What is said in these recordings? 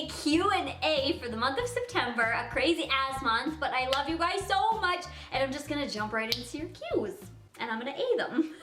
a Q&A for the month of September, a crazy ass month, but I love you guys so much, and I'm just gonna jump right into your Q's, and I'm gonna A them.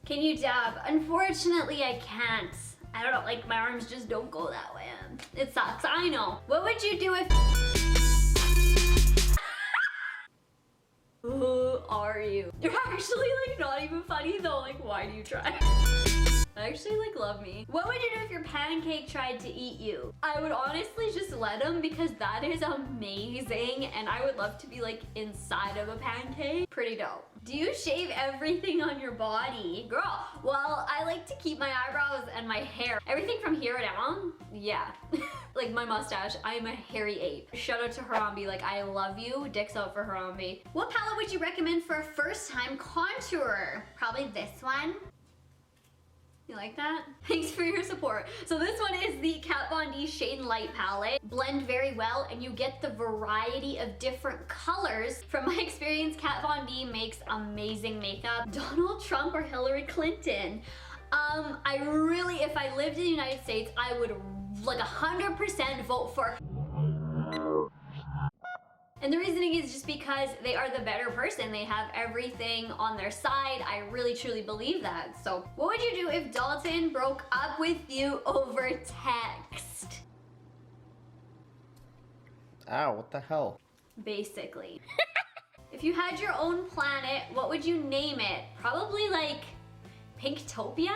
Can you dab? Unfortunately, I can't. I don't know, like my arms just don't go that way. It sucks, I know. What would you do if... Who are you? You're actually like not even funny though, like why do you try? I actually like love me. What would you do if your pancake tried to eat you? I would honestly just let him because that is amazing and I would love to be like inside of a pancake. Pretty dope. Do you shave everything on your body? Girl, well, I like to keep my eyebrows and my hair. Everything from here down, yeah. Like my mustache, I am a hairy ape. Shout out to Harambe, like I love you. Dicks out for Harambe. What palette would you recommend for a first time contourer? Probably this one. You like that? Thanks for your support. So this one is the Kat Von D Shade and Light palette. Blend very well and you get the variety of different colors. From my experience, Kat Von D makes amazing makeup. Donald Trump or Hillary Clinton? I really, if I lived in the United States, I would like 100% vote for. And the reasoning is just because they are the better person. They have everything on their side. I really truly believe that. So what would you do if Dalton broke up with you over text? Ow, what the hell? Basically. If you had your own planet, what would you name it? Probably like Pinktopia?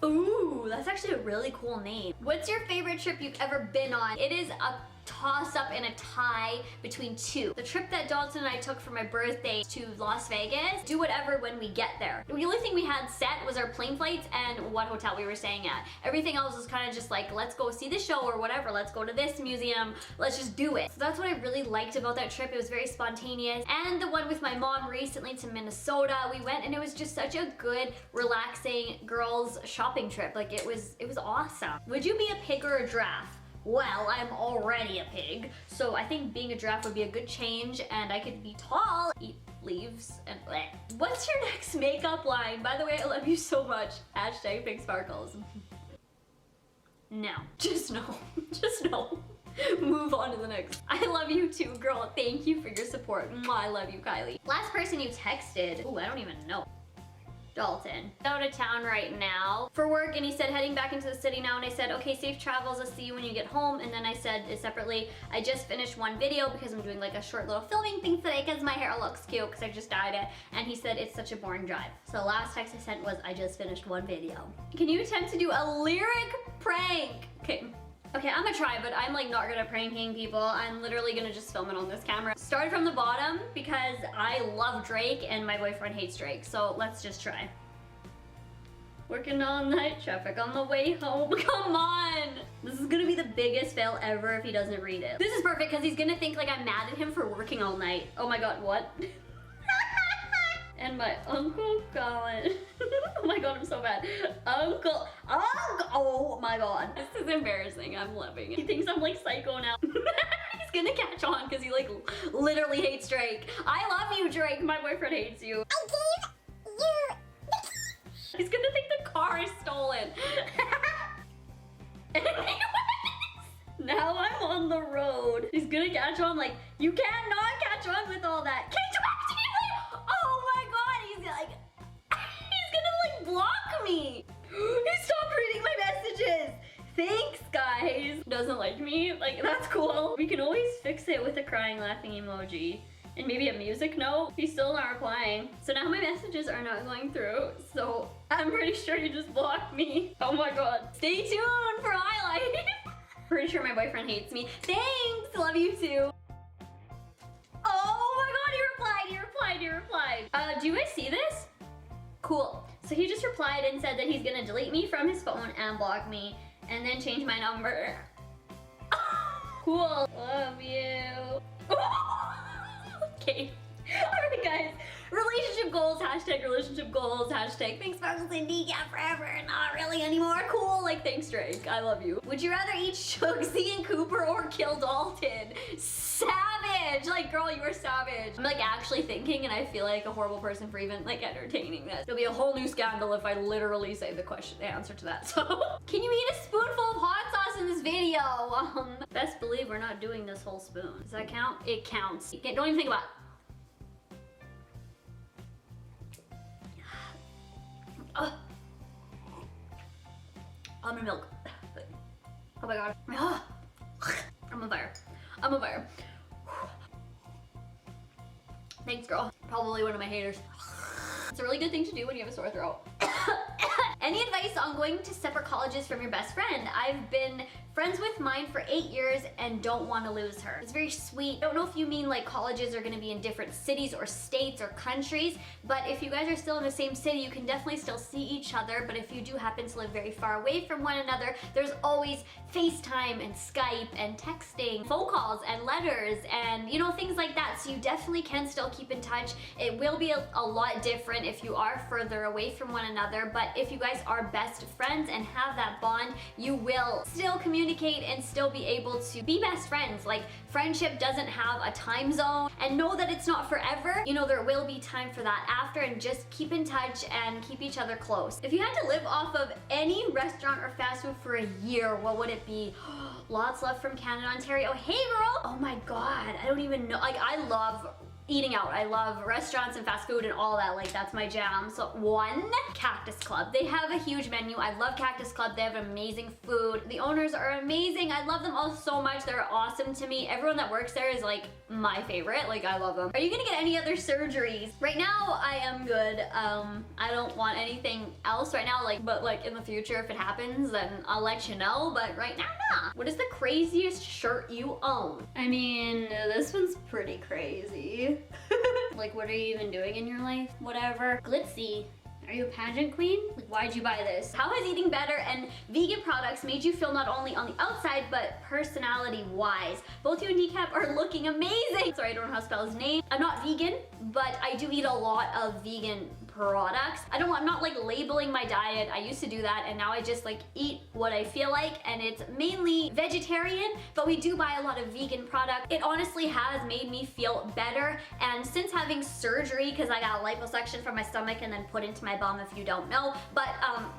Ooh, that's actually a really cool name. What's your favorite trip you've ever been on? It is a toss-up and a tie between two. The trip that Dalton and I took for my birthday to Las Vegas, do whatever when we get there. The only thing we had set was our plane flights and what hotel we were staying at. Everything else was kind of just like, let's go see the show or whatever, let's go to this museum, let's just do it. So that's what I really liked about that trip. It was very spontaneous. And the one with my mom recently to Minnesota, we went and it was just such a good, relaxing girls shopping trip. Like it was awesome. Would you be a pig or a giraffe? Well, I'm already a pig, so I think being a giraffe would be a good change and I could be tall, eat leaves, and bleh. What's your next makeup line? By the way, I love you so much. Hashtag Pink Sparkles. No, just no, just no. Move on to the next. I love you too, girl. Thank you for your support. Mwah, I love you, Kylie. Last person you texted. Ooh, I don't even know. Dalton. Out of town right now for work and he said heading back into the city now and I said okay, safe travels, I'll see you when you get home. And then I said separately, I just finished one video because I'm doing like a short little filming thing today because my hair looks cute because I just dyed it, and he said it's such a boring drive. So the last text I sent was I just finished one video. Can you attempt to do a lyric prank? Okay, I'm gonna try, but I'm like not good at pranking people. I'm literally gonna just film it on this camera. Start from the bottom because I love Drake and my boyfriend hates Drake. So let's just try. Working all night, traffic on the way home. Come on! This is gonna be the biggest fail ever if he doesn't read it. This is perfect because he's gonna think like I'm mad at him for working all night. Oh my god, what? And my uncle Colin. Oh my god, I'm so bad. Uncle, oh my god. This is embarrassing, I'm loving it. He thinks I'm like psycho now. He's gonna catch on because he like literally hates Drake. I love you, Drake, my boyfriend hates you. I gave you the keys. He's gonna think the car is stolen. Anyways, now I'm on the road. He's gonna catch on like, you cannot catch on with all that. Oh my god, he's like, he's gonna like block me. He stopped reading my messages. Thanks, guys. Doesn't like me, like that's cool. We can always fix it with a crying laughing emoji. And maybe a music note. He's still not replying. So now my messages are not going through. So I'm pretty sure he just blocked me. Oh my god. Stay tuned for highlight. Pretty sure my boyfriend hates me. Thanks, love you too. Oh my god, he replied, he replied, he replied. Do you guys see this? Cool. So he just replied and said that he's gonna delete me from his phone and block me and then change my number. Cool. Love you. Okay. Alright guys, relationship goals, hashtag relationship goals, hashtag Pink Sparkles and decaf forever, not really anymore. Cool, like thanks Drake, I love you. Would you rather eat Shugsy and Cooper or kill Dalton? Savage! Like girl, you are savage. I'm like actually thinking and I feel like a horrible person for even like entertaining this. It'll be a whole new scandal if I literally say the answer to that, so. Can you eat a spoonful of hot sauce in this video. Best believe we're not doing this whole spoon. Does that count? It counts. Okay, don't even think about it. Almond milk. Oh my god. I'm on fire. I'm on fire. Thanks, girl. Probably one of my haters. It's a really good thing to do when you have a sore throat. Any advice on going to separate colleges from your best friend? I've been friends with mine for 8 years and don't want to lose her. It's very sweet. I don't know if you mean like colleges are going to be in different cities or states or countries, but if you guys are still in the same city, you can definitely still see each other. But if you do happen to live very far away from one another, there's always FaceTime and Skype and texting, phone calls and letters and you know, things like that. So you definitely can still keep in touch. It will be a lot different if you are further away from one another, but if you guys are best friends and have that bond, you will still communicate and still be able to be best friends. Like, friendship doesn't have a time zone, and know that it's not forever. You know, there will be time for that after, and just keep in touch and keep each other close. If you had to live off of any restaurant or fast food for a year, what would it be? Lots love from Canada, Ontario. Hey girl! Oh my god, I don't even know. Like, I love eating out. I love restaurants and fast food and all that. Like, that's my jam. So one, Cactus Club. They have a huge menu. I love Cactus Club. They have amazing food. The owners are amazing. I love them all so much. They're awesome to me. Everyone that works there is like my favorite. Like, I love them. Are you gonna get any other surgeries? Right now, I am good. I don't want anything else right now, like, but like in the future, if it happens, then I'll let you know. But right now, nah. What is the craziest shirt you own? I mean, this one's pretty crazy. Like, what are you even doing in your life? Whatever. Glitzy. Are you a pageant queen? Like, why'd you buy this? How has eating better and vegan products made you feel not only on the outside, but personality-wise? Both you and Decap are looking amazing. Sorry, I don't know how to spell his name. I'm not vegan, but I do eat a lot of vegan products. I'm not like labeling my diet. I used to do that, and now I just like eat what I feel like, and it's mainly vegetarian, but we do buy a lot of vegan product. It honestly has made me feel better, and since having surgery, because I got a liposuction from my stomach and then put into my bum, if you don't know, but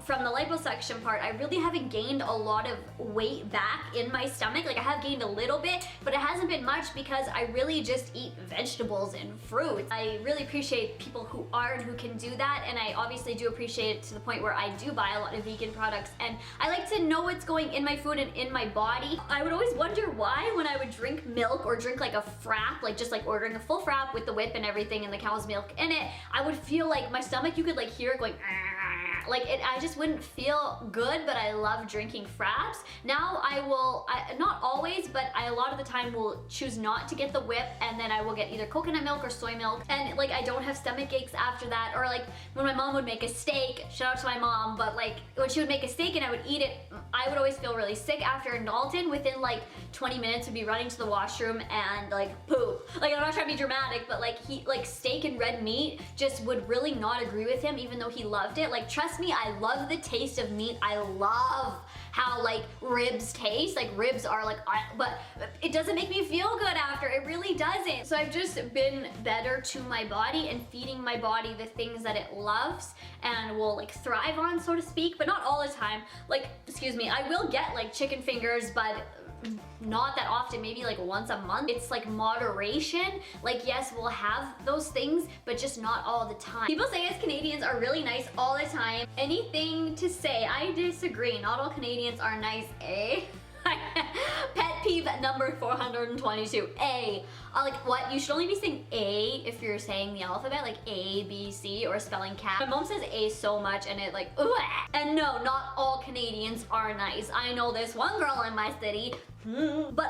from the liposuction part, I really haven't gained a lot of weight back in my stomach. Like, I have gained a little bit, but it hasn't been much because I really just eat vegetables and fruits. I really appreciate people who are and who can do that, and I obviously do appreciate it to the point where I do buy a lot of vegan products, and I like to know what's going in my food and in my body. I would always wonder why when I would drink milk or drink like a frap, like just like ordering a full frap with the whip and everything and the cow's milk in it, I would feel like my stomach, you could like hear it going like it, I just wouldn't feel good, but I love drinking fraps. Now not always, but I a lot of the time will choose not to get the whip, and then I will get either coconut milk or soy milk, and like I don't have stomach aches after that. Or like when my mom would make a steak, shout out to my mom, but like when she would make a steak and I would eat it, I would always feel really sick after. And Dalton, within like 20 minutes, would be running to the washroom and like poop. Like, I'm not trying to be dramatic, but like steak and red meat just would really not agree with him, even though he loved it. Like, trust me, I love the taste of meat. I love how like ribs taste. Like, ribs are like, but it doesn't make me feel good after. It really doesn't. So I've just been better to my body and feeding my body the things that it loves and will like thrive on, so to speak, but not all the time. Like, excuse me, I will get like chicken fingers, but not that often, maybe like once a month. It's like moderation. Like, yes, we'll have those things, but just not all the time. People say us Canadians are really nice all the time. Anything to say? I disagree. Not all Canadians are nice, eh? Pet peeve number 422, A. Like, what? You should only be saying A if you're saying the alphabet, like A, B, C, or spelling cat. My mom says A so much, and it like, ugh. And no, not all Canadians are nice. I know this one girl in my city, but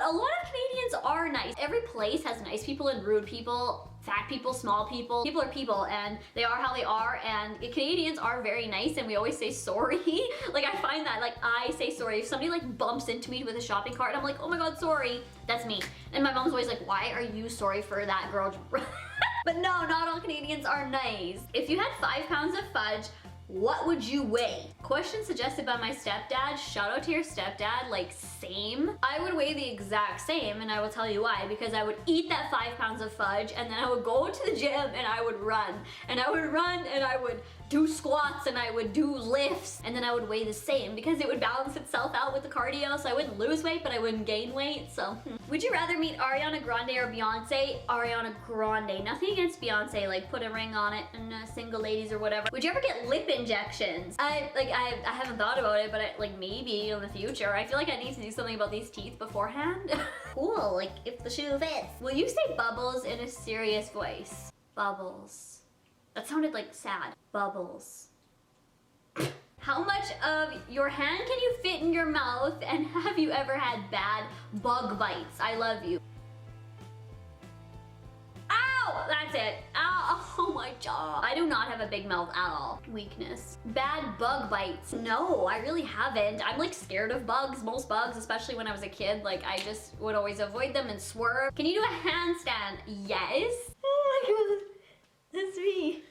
a lot of Canadians are nice. Every place has nice people and rude people, fat people, small people. People are people, and they are how they are, and Canadians are very nice, and we always say sorry. Like, I find that, like, I say sorry. If somebody, like, bumps into me with a shopping cart, I'm like, oh my god, sorry. That's me. And my mom's always like, why are you sorry for that girl? But no, not all Canadians are nice. If you had 5 pounds of fudge, what would you weigh? Question suggested by my stepdad. Shout out to your stepdad, like same. I would weigh the exact same, and I will tell you why. Because I would eat that 5 pounds of fudge, and then I would go to the gym and I would run. And I would run and I would do squats and I would do lifts, and then I would weigh the same because it would balance itself out with the cardio, so I wouldn't lose weight but I wouldn't gain weight. So would you rather meet Ariana Grande or Beyonce? Ariana Grande. Nothing against Beyonce, like put a ring on it and single ladies or whatever. Would you ever get lip injections? I haven't thought about it, but like maybe in the future. I feel like I need to do something about these teeth beforehand. Cool, like if the shoe fits. Will you say bubbles in a serious voice? Bubbles. That sounded like sad. Bubbles. How much of your hand can you fit in your mouth, and have you ever had bad bug bites? I love you. Ow! That's it. Ow! Oh my jaw. I do not have a big mouth at all. Weakness. Bad bug bites. No, I really haven't. I'm like scared of bugs. Most bugs, especially when I was a kid, like I just would always avoid them and swerve. Can you do a handstand? Yes. Oh my god. That's me.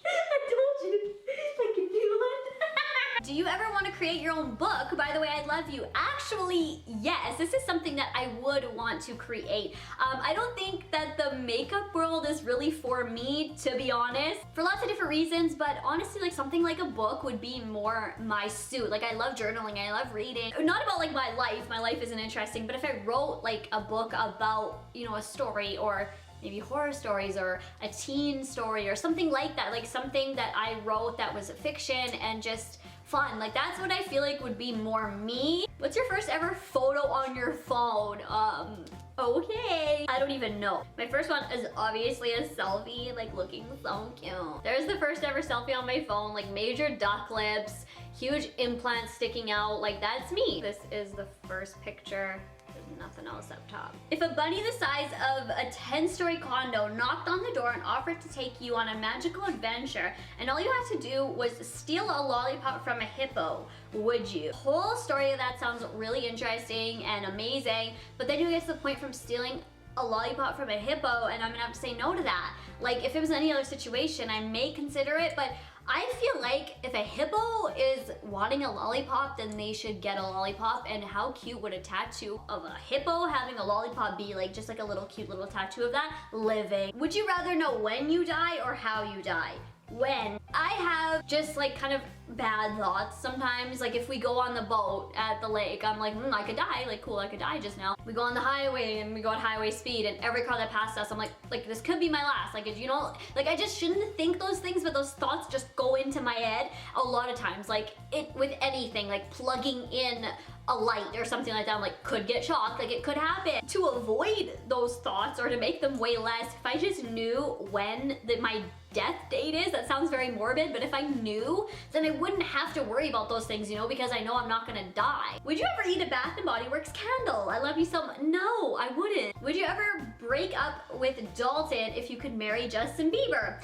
I told you I can do it. Do you ever want to create your own book? By the way, I love you. Actually, yes. This is something that I would want to create. I don't think that the makeup world is really for me, to be honest, for lots of different reasons, but honestly, like something like a book would be more my suit. Like I love journaling, I love reading. Not about like my life isn't interesting, but if I wrote like a book about, you know, a story, or maybe horror stories or a teen story or something like that, like something that I wrote that was fiction and just fun. Like that's what I feel like would be more me. What's your first ever photo on your phone? Okay. I don't even know. My first one is obviously a selfie, like looking so cute. There's the first ever selfie on my phone, like major duck lips, huge implants sticking out, like that's me. This is the first picture. There's nothing else up top. If a bunny the size of a 10-story condo knocked on the door and offered to take you on a magical adventure, and all you had to do was steal a lollipop from a hippo, would you? The whole story of that sounds really interesting and amazing, but then you get to the point from stealing a lollipop from a hippo and I'm gonna have to say no to that. Like if it was any other situation, I may consider it, but I feel like if a hippo is wanting a lollipop, then they should get a lollipop. And how cute would a tattoo of a hippo having a lollipop be? Like just like a little cute little tattoo of that living. Would you rather know when you die or how you die? When. I have just like kind of bad thoughts sometimes. Like if we go on the boat at the lake, I'm like, I could die. Like cool, I could die just now. We go on the highway and we go at highway speed, and every car that passed us, I'm like this could be my last. Like, you know, like I just shouldn't think those things, but those thoughts just go into my head a lot of times. Like it with anything, like plugging in a light or something like that, I'm like, could get shocked, like it could happen. To avoid those thoughts or to make them way less, if I just knew when my death date is, that sounds very morbid, but if I knew, then I wouldn't have to worry about those things, you know, because I know I'm not gonna die. Would you ever eat a Bath & Body Works candle? I love you so much. No, I wouldn't. Would you ever break up with Dalton if you could marry Justin Bieber?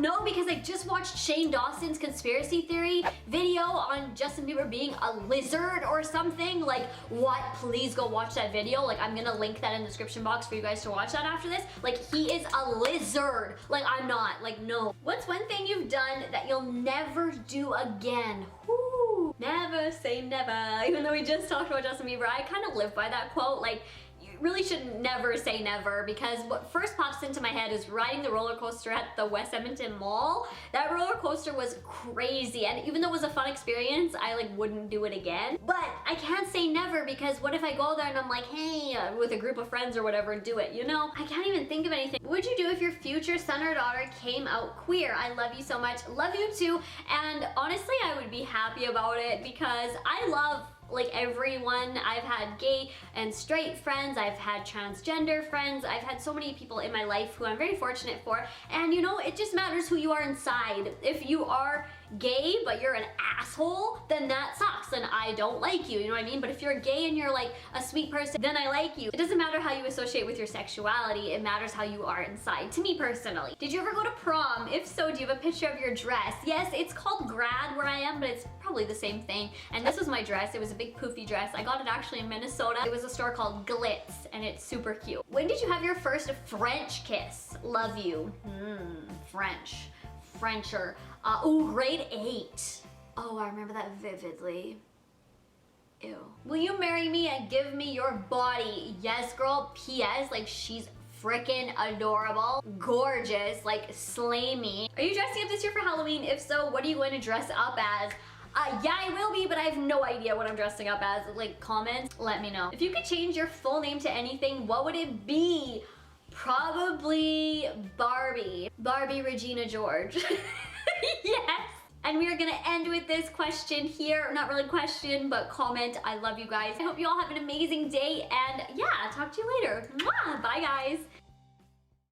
No, because I just watched Shane Dawson's conspiracy theory video on Justin Bieber being a lizard or something. Like, what? Please go watch that video. Like, I'm gonna link that in the description box for you guys to watch that after this. Like, he is a lizard. Like, I'm not. Like, no. What's one thing you've done that you'll never do again? Whoo! Never say never. Even though we just talked about Justin Bieber, I kind of live by that quote. Like, really should never say never, because what first pops into my head is riding the roller coaster at the West Edmonton Mall. That roller coaster was crazy, and even though it was a fun experience, I like wouldn't do it again. But I can't say never, because what if I go there and I'm like, hey, with a group of friends or whatever, do it, you know? I can't even think of anything. What would you do if your future son or daughter came out queer? I love you so much. Love you too. And honestly, I would be happy about it because I love like everyone. I've had gay and straight friends, I've had transgender friends, I've had so many people in my life who I'm very fortunate for, and you know, it just matters who you are inside. If you are gay but you're an asshole, then that sucks and I don't like you, you know what I mean? But if you're gay and you're like a sweet person, then I like you. It doesn't matter how you associate with your sexuality, it matters how you are inside, to me personally. Did you ever go to prom? If so, do you have a picture of your dress? Yes, it's called grad where I am, but it's probably the same thing. And this was my dress. It was a big poofy dress. I got it actually in Minnesota. It was a store called Glitz, and it's super cute. When did you have your first French kiss? Love you. French. Frencher. Ooh, grade 8. Oh, I remember that vividly. Ew. Will you marry me and give me your body? Yes, girl. P.S. Like, she's freaking adorable. Gorgeous. Like, slay me. Are you dressing up this year for Halloween? If so, what are you going to dress up as? Yeah, I will be, but I have no idea what I'm dressing up as. Like, comment, let me know. If you could change your full name to anything, what would it be? Probably Barbie. Barbie Regina George. Yes. And we are gonna end with this question here. Not really question, but comment. I love you guys. I hope you all have an amazing day, and yeah, talk to you later. Mwah! Bye, guys.